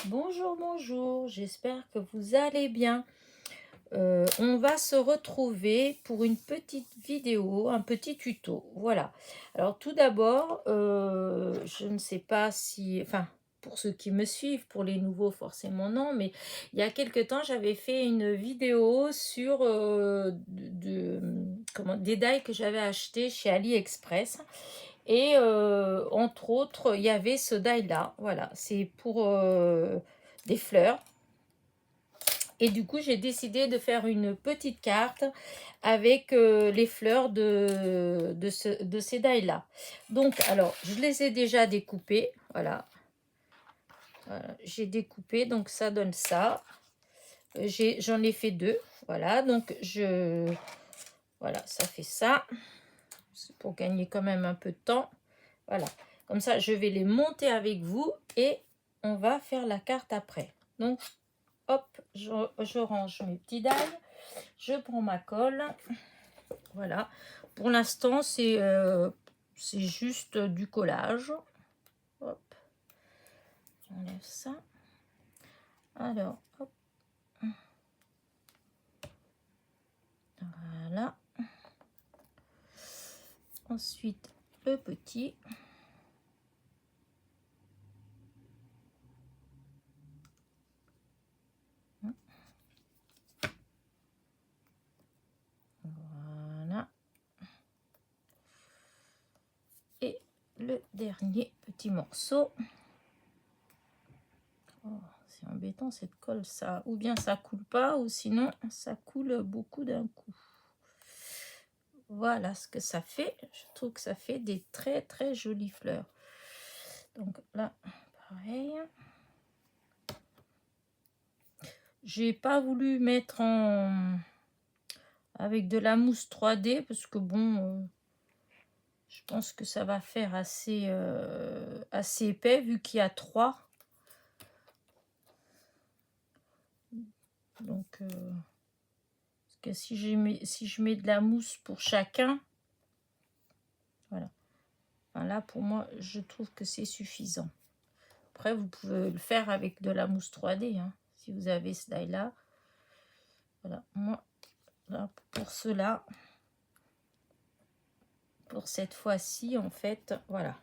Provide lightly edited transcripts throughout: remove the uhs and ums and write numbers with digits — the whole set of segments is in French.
Bonjour, bonjour, j'espère que vous allez bien. On va se retrouver pour une petite vidéo, un petit tuto. Voilà. Alors tout d'abord, je ne sais pas si, enfin, pour ceux qui me suivent, pour les nouveaux forcément non, mais il y a quelque temps, j'avais fait une vidéo sur des die que j'avais acheté chez AliExpress. Et entre autres, il y avait ce die-là. Voilà, c'est pour des fleurs. Et du coup, j'ai décidé de faire une petite carte avec les fleurs de ces die-là. Donc, alors, je les ai déjà découpées. Voilà. Voilà, j'ai découpé, donc ça donne ça. J'en ai fait deux. Voilà, donc voilà, ça fait ça. C'est pour gagner quand même un peu de temps. Voilà, comme ça, je vais les monter avec vous et on va faire la carte après. Donc, hop, je range mes petits dalles. Je prends ma colle. Voilà. Pour l'instant, c'est juste du collage. Hop. J'enlève ça. Alors, hop. Voilà. Ensuite, le petit. Voilà. Et le dernier petit morceau. Oh, c'est embêtant cette colle, ça. Ou bien ça coule pas, ou sinon ça coule beaucoup d'un coup. Voilà ce que ça fait. Je trouve que ça fait des très très jolies fleurs. Donc là, pareil. J'ai pas voulu mettre avec de la mousse 3D parce que bon, je pense que ça va faire assez épais vu qu'il y a 3. Donc, parce que si je mets de la mousse pour chacun, voilà. Enfin, là, pour moi, je trouve que c'est suffisant. Après, vous pouvez le faire avec de la mousse 3D, hein, si vous avez ce die-là. Voilà, moi, là, pour cela, pour cette fois-ci, en fait, voilà.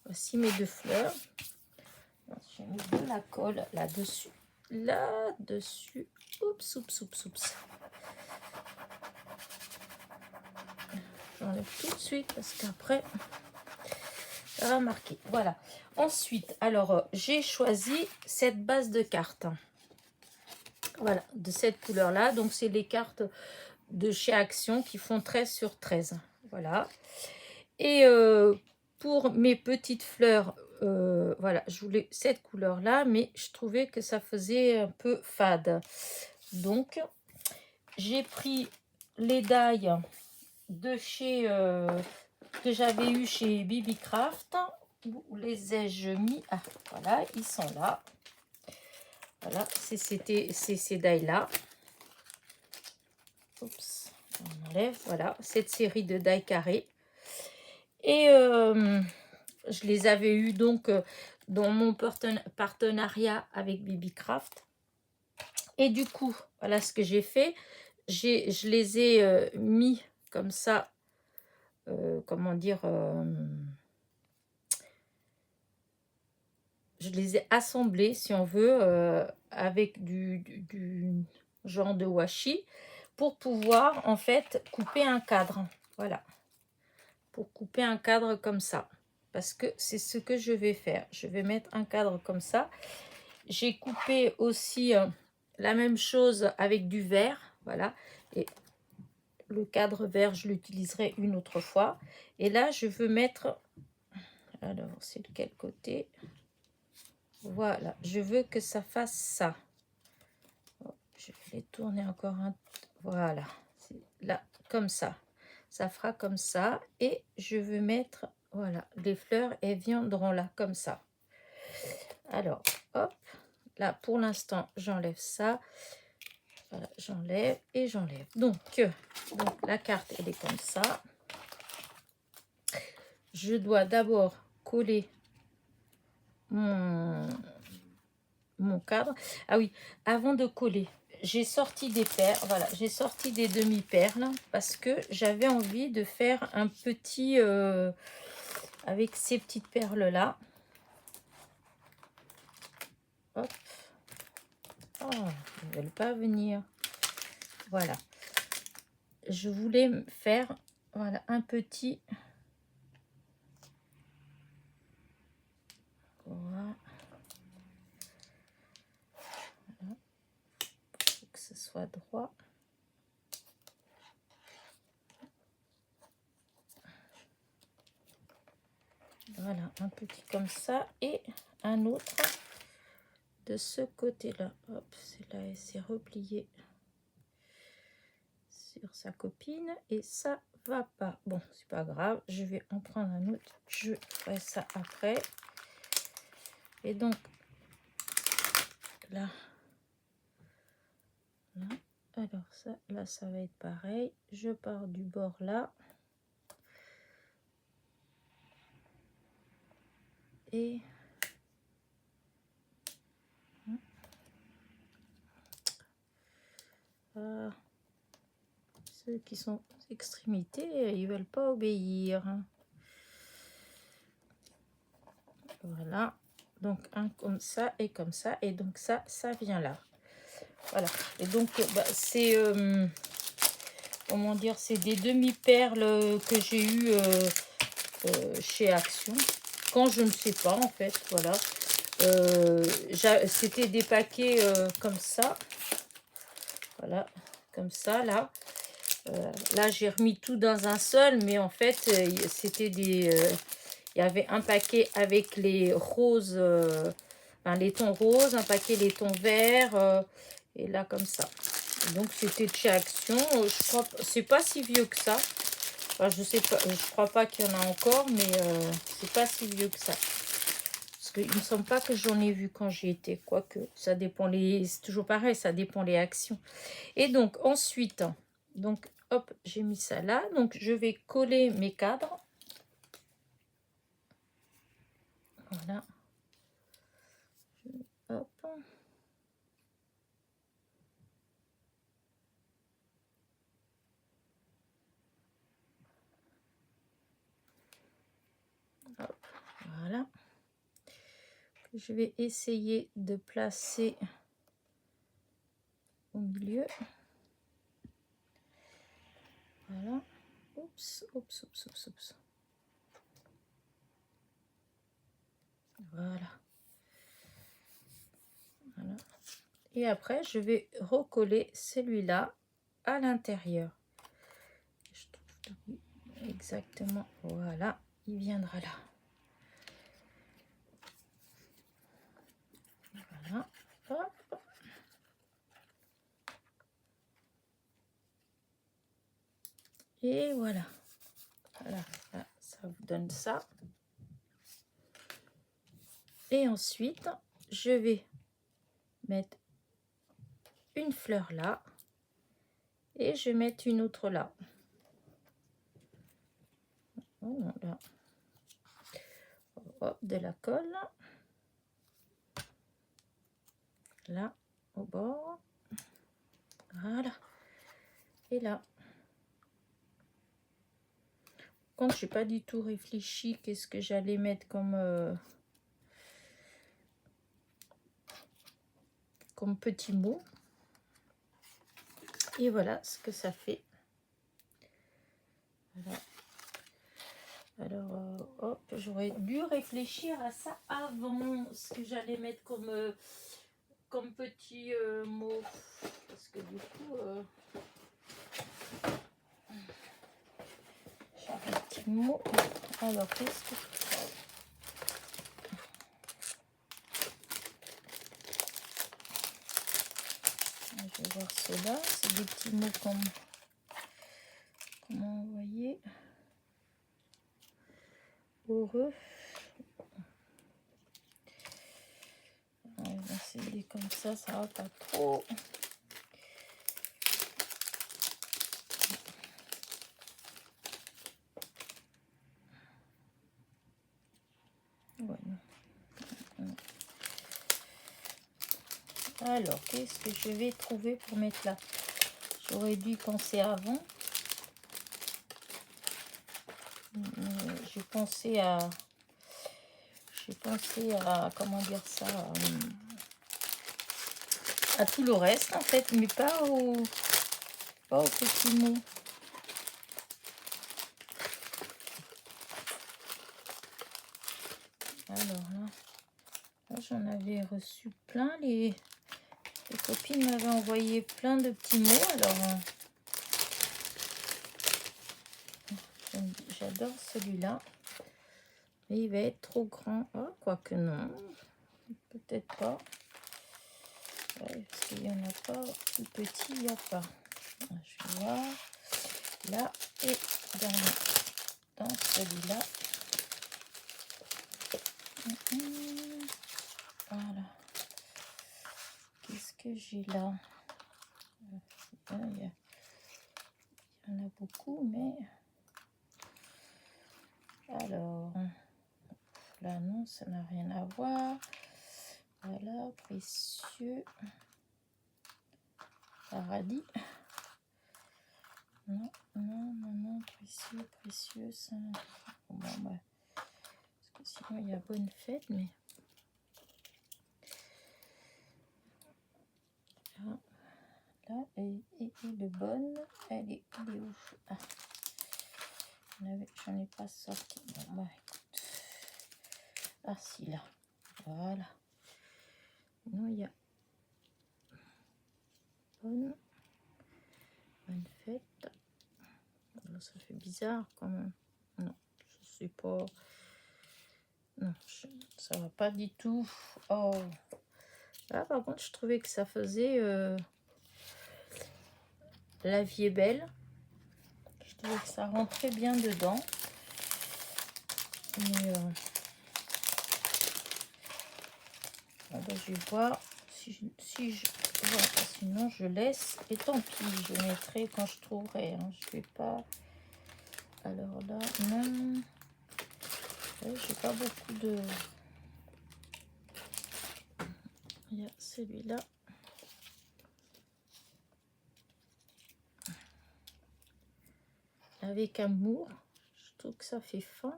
Voici mes deux fleurs. J'ai mis de la colle là-dessus. Là-dessus. Oups, oups, oups, oups. J'enlève tout de suite parce qu'après, ça va marquer. Voilà. Ensuite, alors, j'ai choisi cette base de cartes. Voilà, de cette couleur-là. Donc, c'est les cartes de chez Action qui font 13 sur 13. Voilà. Et pour mes petites fleurs, voilà, je voulais cette couleur-là, mais je trouvais que ça faisait un peu fade. Donc, j'ai pris les die de chez que j'avais eu chez Bibi Craft. Où les ai-je mis? Ah, voilà, ils sont là. Voilà, c'est ces die-là. Oups, on enlève. Voilà, cette série de die carrés. Et je les avais eus donc dans mon partenariat avec Bibi Craft. Et du coup, voilà ce que j'ai fait. Je les ai mis comme ça. Comment dire, je les ai assemblés, si on veut, avec du genre de washi pour pouvoir en fait couper un cadre. Voilà, pour couper un cadre comme ça, parce que c'est ce que je vais faire. Je vais mettre un cadre comme ça. J'ai coupé aussi la même chose avec du verre, voilà, et le cadre vert je l'utiliserai une autre fois. Et là je veux mettre, alors c'est de quel côté? Voilà, je veux que ça fasse ça. Je vais les tourner encore un. Voilà, là, comme ça. Ça fera comme ça. Et je veux mettre, voilà, les fleurs, elles viendront là, comme ça. Alors, hop, là, pour l'instant, j'enlève ça. Voilà, j'enlève et j'enlève. Donc, la carte, elle est comme ça. Je dois d'abord coller mon mon cadre. Ah oui, avant de coller, j'ai sorti des perles, voilà, j'ai sorti des demi-perles parce que j'avais envie de faire un petit, avec ces petites perles-là. Hop. Oh, ils ne veulent pas venir. Voilà. Je voulais faire, voilà, un petit... Voilà. Faut que ce soit droit. Voilà, un petit comme ça et un autre de ce côté-là. Hop, c'est là, elle s'est repliée sur sa copine et ça va pas. Bon, c'est pas grave, je vais en prendre un autre. Je ferai ça après. Et donc, là, alors ça, là, ça va être pareil. Je pars du bord là. Et ceux qui sont aux extrémités, ils veulent pas obéir. Voilà. Donc un comme ça et comme ça. Et donc ça vient là. Voilà. Et donc bah, c'est comment dire, c'est des demi-perles que j'ai eu chez Action. Quand je ne sais pas en fait, voilà. C'était des paquets comme ça. Voilà, comme ça là. Là j'ai remis tout dans un seul, mais en fait c'était des... il y avait un paquet avec les roses, enfin, les tons roses, un paquet les tons verts, et là comme ça. Donc c'était de chez Action. Je crois, c'est pas si vieux que ça. Enfin, je sais pas, je crois pas qu'il y en a encore, mais c'est pas si vieux que ça. Parce qu'il me semble pas que j'en ai vu quand j'y étais. Quoique, ça dépend les, c'est toujours pareil, ça dépend les actions. Et donc ensuite, donc hop, j'ai mis ça là. Donc je vais coller mes cadres. Voilà. Hop. Hop. Voilà. Je vais essayer de placer au milieu. Voilà. Oups, oups, oups, oups, oups. Voilà. Voilà. Et après, je vais recoller celui-là à l'intérieur. Exactement. Voilà. Il viendra là. Voilà. Hop. Et voilà. Voilà. Là, ça vous donne ça. Et ensuite, je vais mettre une fleur là. Et je vais mettre une autre là. Voilà. Hop, de la colle. Là, au bord. Voilà. Et là. Quand je n'ai pas du tout réfléchi qu'est-ce que j'allais mettre comme comme petit mot. Et voilà ce que ça fait. Voilà. Alors, hop, j'aurais dû réfléchir à ça avant, ce que j'allais mettre comme petit mot. Parce que du coup, j'ai un petit mot. Alors, qu'est-ce que... Je vais voir ceux-là. C'est des petits mots comme... Comment vous voyez? Heureux. C'est comme ça va pas trop. Ouais, non. Alors, qu'est-ce que je vais trouver pour mettre là? J'aurais dû y penser avant. J'ai pensé à, comment dire ça, à tout le reste en fait, mais pas aux petits mots. Alors là j'en avais reçu plein, les copines m'avaient envoyé plein de petits mots, alors j'adore celui-là, mais il va être trop grand. Ah, quoique non, peut-être pas. Ouais, parce qu'il n'y en a pas, plus petit, il n'y a pas. Je vais voir, là, et dans celui-là. Voilà. Qu'est-ce que j'ai là? Il y en a beaucoup, mais... Alors, là, non, ça n'a rien à voir. Voilà, précieux. Paradis. Non, précieux, ça... Bon, bah, parce que sinon, il y a bonne fête, mais... Là, et le bonne, elle est où? Ah, j'en ai pas sorti. Bon, bah, écoute. Ah, si, là. Voilà. Non, il y a bonne fête. Alors, ça fait bizarre quand même. Non, je sais pas. Non, ça va pas du tout. Oh. Là, par contre, je trouvais que ça faisait La vie est belle. Je trouvais que ça rentrait bien dedans. Mais bon, ben, je vais voir si je voilà, sinon je laisse et tant pis, je mettrai quand je trouverai, hein. Je vais pas, alors là non, ouais, j'ai pas beaucoup de, il y a celui-là, avec amour, je trouve que ça fait fin.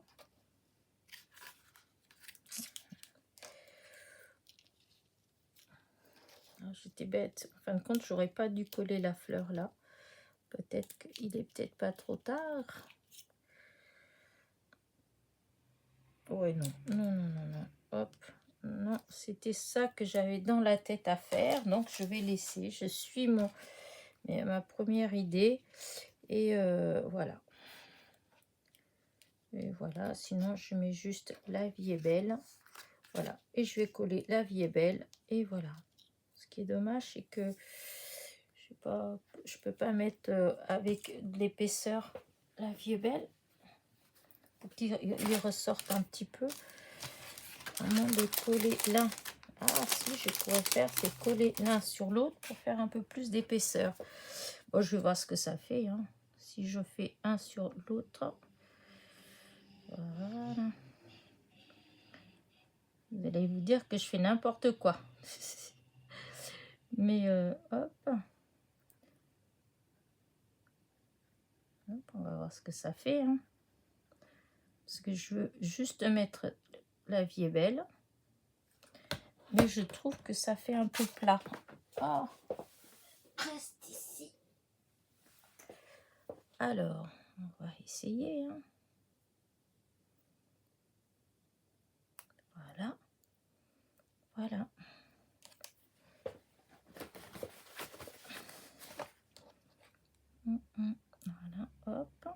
J'étais bête, en fin de compte j'aurais pas dû coller la fleur là, peut-être qu'il est peut-être pas trop tard. Ouais, non, hop, non, c'était ça que j'avais dans la tête à faire, donc je vais laisser, je suis ma première idée, et voilà. Et voilà, sinon je mets juste La vie est belle, voilà, et je vais coller La vie est belle, et voilà. Ce qui est dommage, c'est que je peux pas mettre avec de l'épaisseur La vie est belle, pour qu'il ressorte un petit peu. Vraiment de coller là. Ah si, je pourrais faire, c'est coller l'un sur l'autre pour faire un peu plus d'épaisseur. Bon, je vais voir ce que ça fait, hein. Si je fais un sur l'autre, voilà. Vous allez vous dire que je fais n'importe quoi. Mais hop. Hop, on va voir ce que ça fait, hein. Parce que je veux juste mettre La vie est belle. Mais je trouve que ça fait un peu plat. Oh, reste ici. Alors, on va essayer, hein. Voilà. Voilà. Voilà, hop.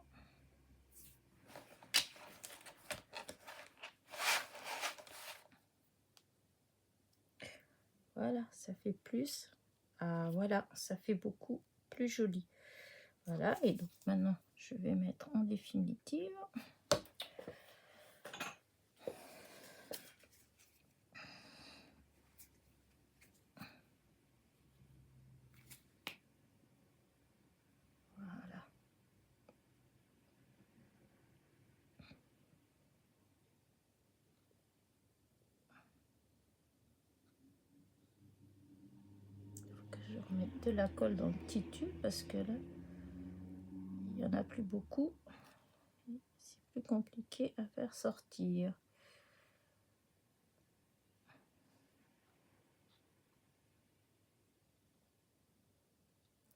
Voilà, ça fait plus. Ah, voilà, ça fait beaucoup plus joli. Voilà, et donc maintenant, je vais mettre en définitive. Voilà. mettre de la colle dans le petit tube parce que là, il n'y en a plus beaucoup. C'est plus compliqué à faire sortir.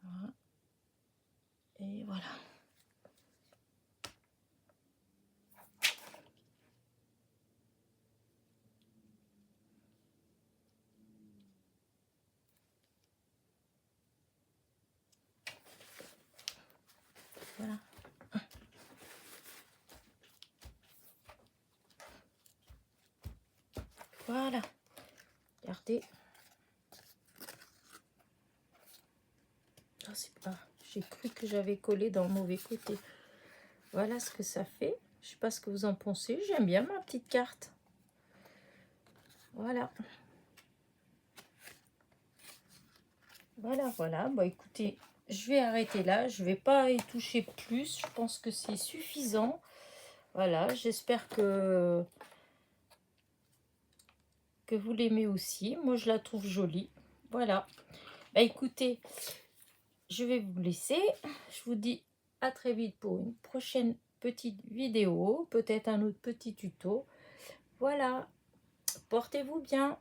Voilà. Et voilà. Voilà. Voilà. Regardez. Oh, c'est pas. J'ai cru que j'avais collé dans le mauvais côté. Voilà ce que ça fait. Je sais pas ce que vous en pensez. J'aime bien ma petite carte. Voilà. Voilà, voilà. Bon, écoutez, je vais arrêter là. Je vais pas y toucher plus. Je pense que c'est suffisant. Voilà, j'espère que vous l'aimez aussi. Moi, je la trouve jolie. Voilà. Bah, écoutez, je vais vous laisser. Je vous dis à très vite pour une prochaine petite vidéo. Peut-être un autre petit tuto. Voilà. Portez-vous bien.